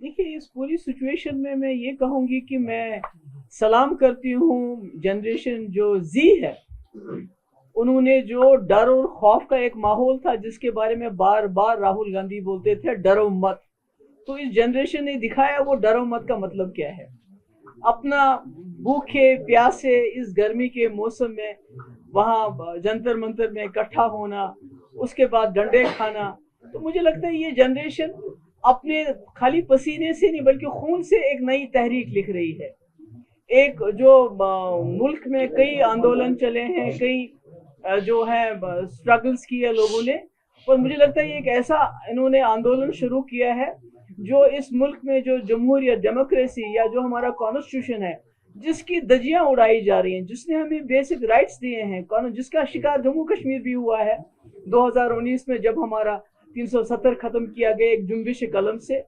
देखिए, इस पूरी सिचुएशन में मैं ये कहूँगी कि मैं सलाम करती हूँ जनरेशन जो जी है, उन्होंने जो डर और खौफ का एक माहौल था जिसके बारे में बार बार राहुल गांधी बोलते थे डरो मत, तो इस जनरेशन ने दिखाया वो डरो मत का मतलब क्या है। अपना भूखे प्यासे इस गर्मी के मौसम में वहाँ जंतर मंतर में इकट्ठा होना, उसके बाद डंडे खाना, तो मुझे लगता है ये जनरेशन अपने खाली पसीने से नहीं बल्कि खून से एक नई तहरीक लिख रही है। एक जो मुल्क में कई आंदोलन चले हैं, कई जो है स्ट्रगल्स किए लोगों ने, पर मुझे लगता है ये एक ऐसा इन्होंने आंदोलन शुरू किया है जो इस मुल्क में जो जमहूरियत, डेमोक्रेसी या जो हमारा कॉन्स्टिट्यूशन है जिसकी धज्जियां उड़ाई जा रही हैं, जिसने हमें बेसिक राइट्स दिए हैं, जिसका शिकार जम्मू कश्मीर भी हुआ है 2019 में जब हमारा 370 खत्म किया गया एक जुम्बिश कलम से।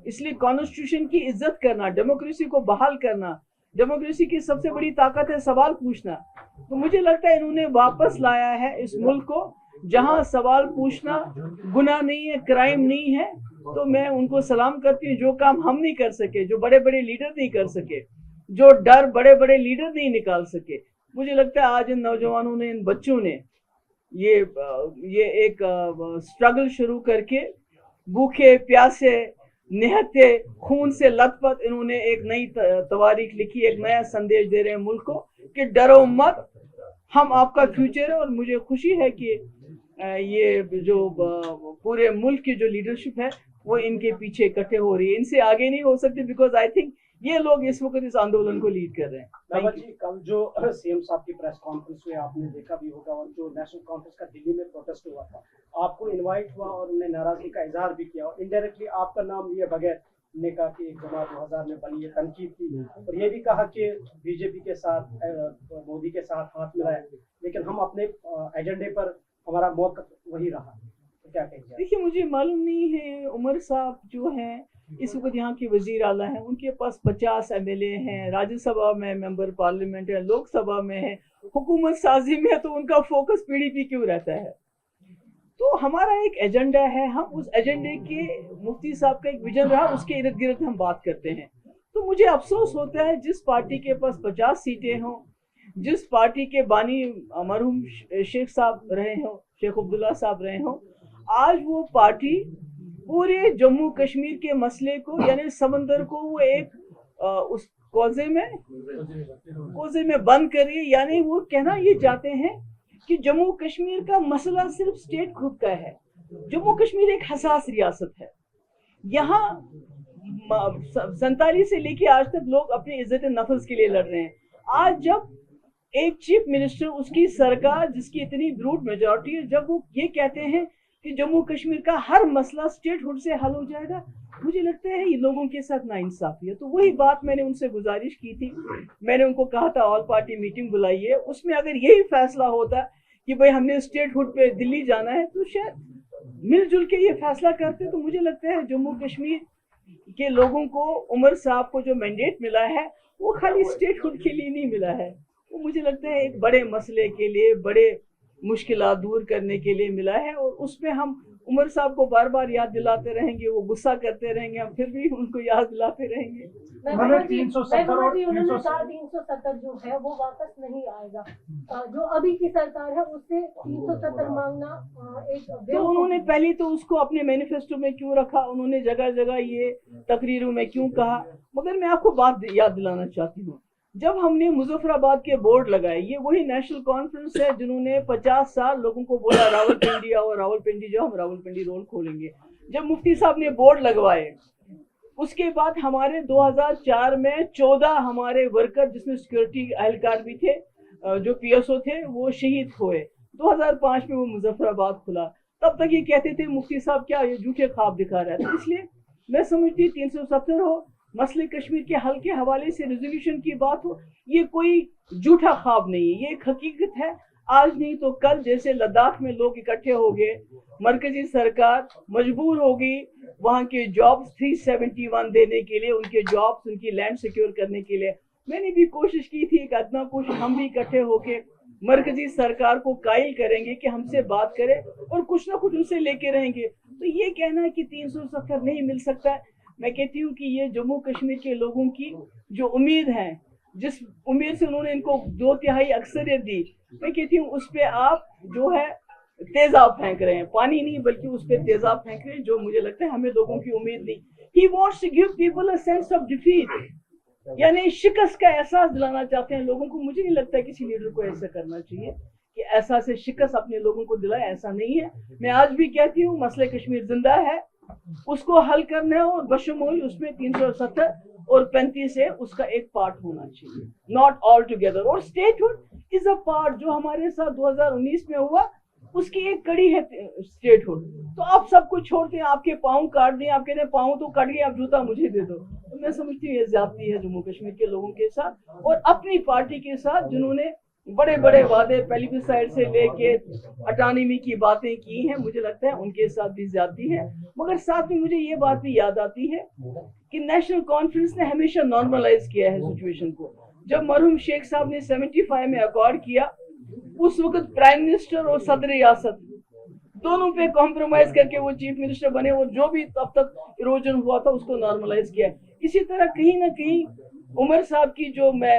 इसलिए कॉन्स्टिट्यूशन की इज्जत करना, डेमोक्रेसी को बहाल करना, डेमोक्रेसी की सबसे बड़ी ताकत है सवाल पूछना। तो मुझे लगता है इन्होंने वापस लाया है इस मुल्क को जहां सवाल पूछना गुनाह नहीं है, क्राइम नहीं है। तो मैं उनको सलाम करती हूँ, जो काम हम नहीं कर सके, जो बड़े बड़े लीडर नहीं कर सके, जो डर बड़े बड़े लीडर नहीं निकाल सके, मुझे लगता है आज इन नौजवानों ने, इन बच्चों ने ये एक स्ट्रगल शुरू करके भूखे प्यासे निहत्थे खून से लथपथ इन्होंने एक नई तवारीख लिखी, एक नया संदेश दे रहे हैं मुल्क को कि डरो मत, हम आपका फ्यूचर है। और मुझे खुशी है कि ये जो पूरे मुल्क की जो लीडरशिप है वो इनके पीछे इकट्ठे हो रही है, इनसे आगे नहीं हो सकती, बिकॉज आई थिंक ये लोग इस वक्त इस आंदोलन को लीड कर रहे हैं। बाबा जी, कल जो सीएम साहब की प्रेस कॉन्फ्रेंस हुई आपने देखा भी होगा, और जो नेशनल कॉन्फ्रेंस का दिल्ली में प्रोटेस्ट हुआ था, आपको इनवाइट हुआ और उन्होंने नाराजगी का इजहार भी किया और इनडायरेक्टली आपका नाम लिए बगैर ने कहा कि एक जमात 2000 में बनी है, तनकीद की, और ये भी कहा कि बीजेपी के साथ मोदी के साथ हाथ मिलाया, लेकिन हम अपने एजेंडे पर हमारा मौका वही रहा। तो क्या कहेंगे? देखिए, मुझे मालूम नहीं है, उमर साहब जो हैं इस वक्त यहाँ के वजीर आला हैं, उनके पास 50 MLA हैं, राज्यसभा में मेंबर पार्लियामेंट है, लोकसभा में है, हुकूमत साजी में है, तो उनका फोकस PDP क्यों रहता है? तो हमारा एक एजेंडा है, हम उस एजेंडे के, मुफ्ती साहब का एक विजन रहा, उसके इर्द गिर्द हम बात करते हैं। तो मुझे अफसोस होता है जिस पार्टी के पास 50 सीटें हों, जिस पार्टी के बानी मरहूम शेख साहब रहे हों, शेख अब्दुल्ला साहब रहे हों, आज वो पार्टी पूरे जम्मू कश्मीर के मसले को, यानी समंदर को, वो एक उस कोजे में बंद कर रही है। यानी वो कहना ये चाहते हैं कि जम्मू कश्मीर का मसला सिर्फ स्टेट खुद का है। जम्मू कश्मीर एक हसास रियासत है, यहाँ 47 से लेके आज तक लोग अपनी इज्जत नफ्स के लिए लड़ रहे हैं। आज जब एक चीफ मिनिस्टर, उसकी सरकार जिसकी इतनी ब्रूट मेजॉरिटी है, जब वो ये कहते हैं कि जम्मू कश्मीर का हर मसला स्टेट हुड से हल हो जाएगा, मुझे लगता है ये लोगों के साथ नाइंसाफी है। तो वही बात मैंने उनसे गुजारिश की थी, मैंने उनको कहा था ऑल पार्टी मीटिंग बुलाइए, उसमें अगर यही फैसला होता कि भाई हमने स्टेट हुड पे दिल्ली जाना है, तो शायद मिलजुल के ये फैसला करते। तो मुझे लगता है जम्मू कश्मीर के लोगों को, उमर साहब को जो मैंडेट मिला है वो खाली स्टेट हुड के लिए नहीं मिला है, वो मुझे लगता है एक बड़े मसले के लिए, बड़े मुश्किलात दूर करने के लिए मिला है। और उसमें हम उमर साहब को बार बार याद दिलाते रहेंगे, वो गुस्सा करते रहेंगे, हम फिर भी उनको याद दिलाते रहेंगे। 370 जो है वो वापस नहीं आएगा, जो अभी की सरकार है उससे 370 मांगना एक, तो उन्होंने पहले तो उसको अपने मैनिफेस्टो में क्यों रखा, उन्होंने जगह जगह ये तकरीरों में क्यों कहा। मगर मैं आपको बात याद दिलाना चाहती हूँ, जब हमने मुजफ्फराबाद के बोर्ड लगाए, ये वही नेशनल कॉन्फ्रेंस है जिन्होंने 50 साल लोगों को बोला रावलपिंडी आओ, रावलपिंडी जाओ, हम रावलपिंडी रोल खोलेंगे। जब मुफ्ती साहब ने बोर्ड लगवाए, उसके बाद हमारे 2004 में 14 हमारे वर्कर, जिसमें सिक्योरिटी एहलकार भी थे, जो PSO थे, वो शहीद हुए। 2005 में वो मुजफ्फराबाद खुला, तब तक ये कहते थे मुफ्ती साहब क्या ये झूठे ख्वाब दिखा रहा है। तो इसलिए मैं समझती 370 हो, मसले कश्मीर के हल के हवाले से रेजोल्यूशन की बात हो, ये कोई झूठा ख्वाब नहीं है, ये एक हकीकत है। आज नहीं तो कल जैसे लद्दाख में लोग इकट्ठे हो गए, मरकजी सरकार मजबूर हो गई वहाँ के जॉब्स 371 देने के लिए, उनके जॉब्स, उनकी लैंड सिक्योर करने के लिए। मैंने भी कोशिश की थी, एक अदना कोशिश, हम भी इकट्ठे होके मरकजी सरकार को कायल करेंगे कि हमसे बात करे और कुछ ना कुछ उनसे लेके रहेंगे। तो ये कहना है कि 370 नहीं मिल सकता है, मैं कहती हूँ कि ये जम्मू कश्मीर के लोगों की जो उम्मीद है, जिस उम्मीद से उन्होंने इनको 2/3 अक्सरियत दी, मैं कहती हूँ उस पे आप जो है तेजाब फेंक रहे हैं, पानी नहीं बल्कि उस पे तेजाब फेंक रहे हैं, जो मुझे लगता है हमें लोगों की उम्मीद नहीं। He wants to give people a sense of defeat, यानी शिकस्त का एहसास दिलाना चाहते हैं लोगों को। मुझे नहीं लगता किसी लीडर को ऐसा करना चाहिए कि ऐसा से शिकस्त अपने लोगों को दिलाए, ऐसा नहीं है। मैं आज भी कहती हूँ मसले कश्मीर जिंदा है, उसको हल करना है और बशमूल उसमें 370 और 35 है उसका एक पार्ट होना चाहिए, नॉट ऑल टुगेदर। और स्टेटहुड इज अ पार्ट, जो हमारे साथ 2019 में हुआ उसकी एक कड़ी है स्टेटहुड। तो आप सब कुछ छोड़ते हैं, आपके पाँव काट दिए, आप कहते हैं पाँव तो कट गए, आप जूता मुझे दे दो। तो मैं समझती हूँ ये ज्यादती है जम्मू कश्मीर के लोगों के साथ और अपनी पार्टी के साथ, जिन्होंने बड़े बड़े वादे प्लेबिसाइड से लेके ऑटोनॉमी की बातें की हैं, मुझे लगता है उनके साथ भी ज्यादती है। मगर साथ में मुझे ये बात भी याद आती है कि नेशनल कॉन्फ्रेंस ने हमेशा नॉर्मलाइज किया है सिचुएशन को। जब मरहूम शेख साहब ने 75 में अकॉर्ड किया, उस वक्त प्राइम मिनिस्टर और सदर रियासत दोनों पे कॉम्प्रोमाइज करके वो चीफ मिनिस्टर बने और जो भी तब तक इरोजन हुआ था उसको नॉर्मलाइज किया। इसी तरह कहीं ना कहीं उमर साहब की जो मैं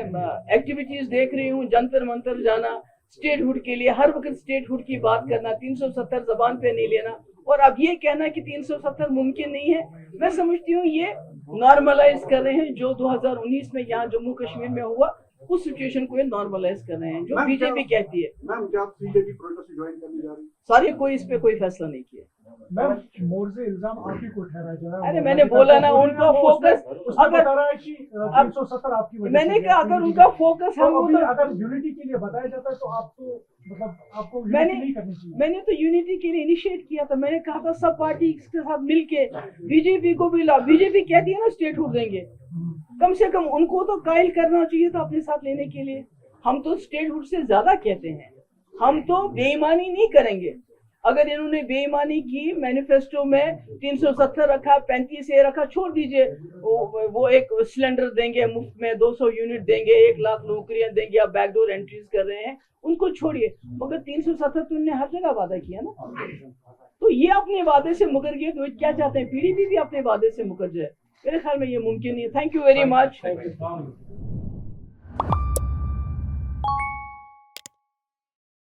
एक्टिविटीज देख रही हूँ, जंतर मंतर जाना स्टेटहुड के लिए, हर वक्त स्टेटहुड की बात करना, 370 जबान पे नहीं लेना और अब ये कहना कि 370 मुमकिन नहीं है, मैं समझती हूँ ये नॉर्मलाइज कर रहे हैं। जो 2019 में यहाँ जम्मू कश्मीर में हुआ उस सिचुएशन को ये नॉर्मलाइज कर रहे हैं, जो बीजेपी कहती है। मैम क्या आप बीजेपी प्रोटेस्ट ज्वाइन करने जा रही हैं? सारे कोई इस पे कोई फैसला नहीं किया। मैम मोर्चे इल्जाम आप ही को ठहराया जा रहा है। अरे मैंने बोला ना, उनका फोकस अगर 370 आपकी वजह मैंने कहा अगर उनका फोकस हम अगर यूनिटी के लिए बताया जाता है तो आपको मतलब आपको नहीं करनी चाहिए। मैंने तो यूनिटी के लिए इनिशिएट किया था, मैंने कहा था सब पार्टी के साथ मिलके बीजेपी को भी ला। बीजेपी कहती है ना स्टेटहुड देंगे, कम से कम उनको तो कायल करना चाहिए था अपने साथ लेने के लिए। हम तो स्टेटहुड से ज्यादा कहते हैं, हम तो बेईमानी नहीं करेंगे। अगर इन्होंने बेईमानी की, मैनिफेस्टो में 370 रखा, 35 ए रखा, छोड़ दीजिए। वो एक सिलेंडर देंगे मुफ्त में, 200 यूनिट देंगे, 1 लाख नौकरियां देंगे, आप बैकडोर एंट्रीज कर रहे हैं, उनको छोड़िए। मगर 370 तो उन्होंने हर जगह वादा किया ना, तो ये अपने वादे से मुकर गए। तो क्या चाहते हैं पीडीपी भी अपने वादे से मुकर जाए? मेरे ख्याल में ये मुमकिन नहीं है। Thank you very much.